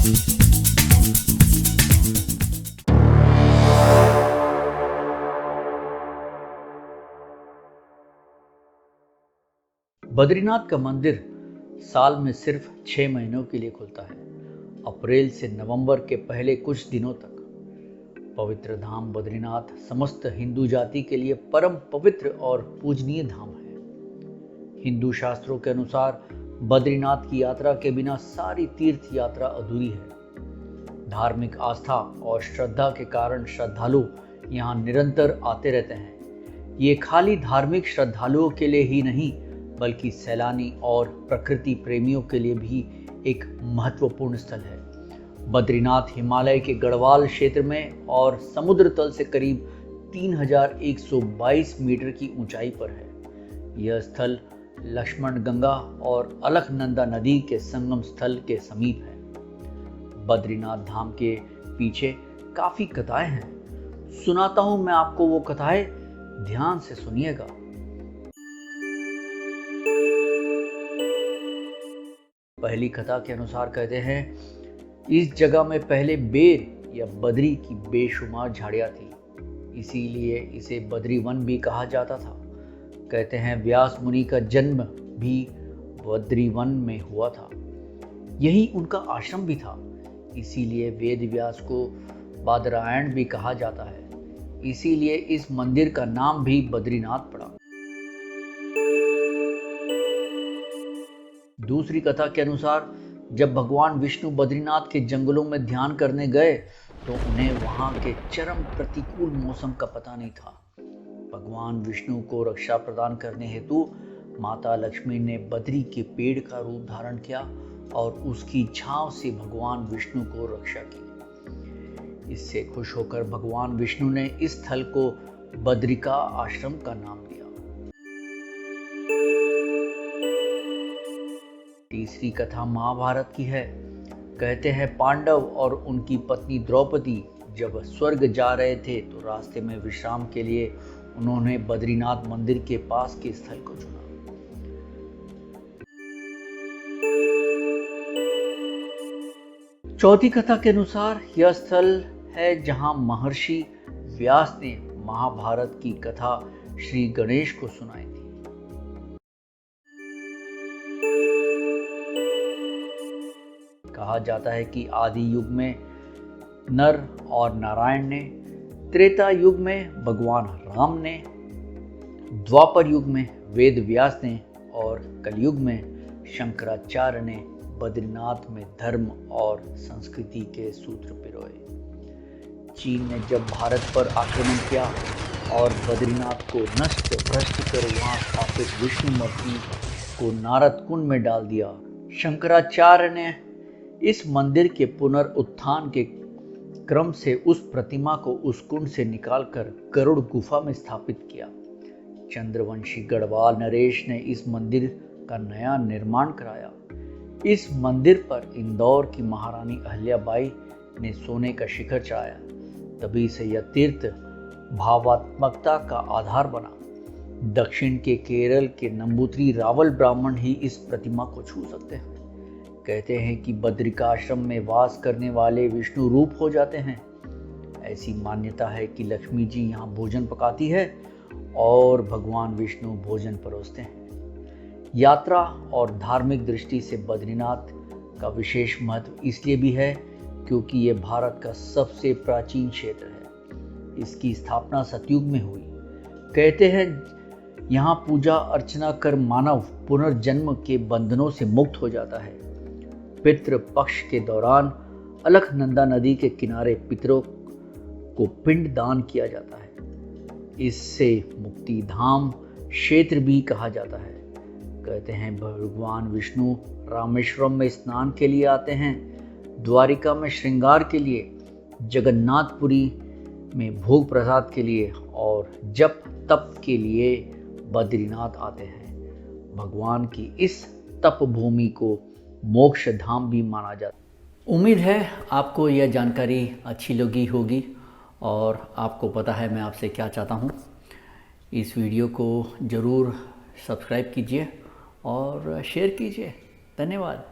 बद्रीनाथ का मंदिर साल में सिर्फ 6 महीनों के लिए खुलता है, अप्रैल से नवंबर के पहले कुछ दिनों तक। पवित्र धाम बद्रीनाथ समस्त हिंदू जाति के लिए परम पवित्र और पूजनीय धाम है। हिंदू शास्त्रों के अनुसार बद्रीनाथ की यात्रा के बिना सारी तीर्थ यात्रा अधूरी है। धार्मिक आस्था और श्रद्धा के कारण श्रद्धालु यहाँ निरंतर आते रहते हैं। ये खाली धार्मिक श्रद्धालुओं के लिए ही नहीं, बल्कि सैलानी और प्रकृति प्रेमियों के लिए भी एक महत्वपूर्ण स्थल है। बद्रीनाथ हिमालय के गढ़वाल क्षेत्र में और समुद्र तल से करीब 3122 मीटर की ऊंचाई पर है। यह स्थल लक्ष्मण गंगा और अलकनंदा नदी के संगम स्थल के समीप है। बद्रीनाथ धाम के पीछे काफी कथाएं हैं। सुनाता हूं मैं आपको वो कथाएं, ध्यान से सुनिएगा। पहली कथा के अनुसार कहते हैं, इस जगह में पहले बेर या बद्री की बेशुमार झाड़ियां थी, इसीलिए इसे बद्री वन भी कहा जाता था। कहते हैं व्यास मुनि का जन्म भी बद्री वन में हुआ था। यही उनका आश्रम भी था, इसीलिए वेद व्यास को बादरायण भी कहा जाता है। इसीलिए इस मंदिर का नाम भी बद्रीनाथ पड़ा। दूसरी कथा के अनुसार जब भगवान विष्णु बद्रीनाथ के जंगलों में ध्यान करने गए तो उन्हें वहां के चरम प्रतिकूल मौसम का पता नहीं था। भगवान विष्णु को रक्षा प्रदान करने हेतु माता लक्ष्मी ने बद्री के पेड़ का रूप धारण किया और उसकी छांव से भगवान विष्णु को रक्षा की। इससे खुश होकर भगवान विष्णु ने इस स्थल को बद्रिका आश्रम का नाम दिया। तीसरी कथा महाभारत की है। कहते हैं पांडव और उनकी पत्नी द्रौपदी जब स्वर्ग जा रहे थे तो रास्ते में विश्राम के लिए उन्होंने बद्रीनाथ मंदिर के पास के स्थल को चुना। चौथी कथा के अनुसार यह स्थल है जहां महर्षि व्यास ने महाभारत की कथा श्री गणेश को सुनाई थी। कहा जाता है कि आदि युग में नर और नारायण ने, त्रेता युग में भगवान राम ने, द्वापर युग में वेद व्यास ने और कलयुग में शंकराचार्य ने बद्रीनाथ में धर्म और संस्कृति के सूत्र पिरोए। चीन ने जब भारत पर आक्रमण किया और बद्रीनाथ को नष्ट भ्रष्ट कर वहां स्थापित विष्णु मूर्ति को नारद कुंड में डाल दिया। शंकराचार्य ने इस मंदिर के पुनरुत्थान के क्रम से उस प्रतिमा को उस कुंड से निकालकर गरुड़ गुफा में स्थापित किया। चंद्रवंशी गढ़वाल नरेश ने इस मंदिर का नया निर्माण कराया। इस मंदिर पर इंदौर की महारानी अहिल्याबाई ने सोने का शिखर चढ़ाया। तभी से यह तीर्थ भावात्मकता का आधार बना। दक्षिण के केरल के नंबूतिरी रावल ब्राह्मण ही इस प्रतिमा को छू सकते हैं। कहते हैं कि बद्रिका आश्रम में वास करने वाले विष्णु रूप हो जाते हैं। ऐसी मान्यता है कि लक्ष्मी जी यहाँ भोजन पकाती है और भगवान विष्णु भोजन परोसते हैं। यात्रा और धार्मिक दृष्टि से बद्रीनाथ का विशेष महत्व इसलिए भी है क्योंकि ये भारत का सबसे प्राचीन क्षेत्र है। इसकी स्थापना सतयुग में हुई। कहते हैं यहाँ पूजा अर्चना कर मानव पुनर्जन्म के बंधनों से मुक्त हो जाता है। पितृ पक्ष के दौरान अलकनंदा नदी के किनारे पितरों को पिंड दान किया जाता है। इससे मुक्ति धाम क्षेत्र भी कहा जाता है। कहते हैं भगवान विष्णु रामेश्वरम में स्नान के लिए आते हैं, द्वारिका में श्रृंगार के लिए, जगन्नाथपुरी में भोग प्रसाद के लिए और जप तप के लिए बद्रीनाथ आते हैं। भगवान की इस तप भूमि को मोक्ष धाम भी माना जाता है। उम्मीद है आपको यह जानकारी अच्छी लगी होगी और आपको पता है मैं आपसे क्या चाहता हूँ। इस वीडियो को ज़रूर सब्सक्राइब कीजिए और शेयर कीजिए। धन्यवाद।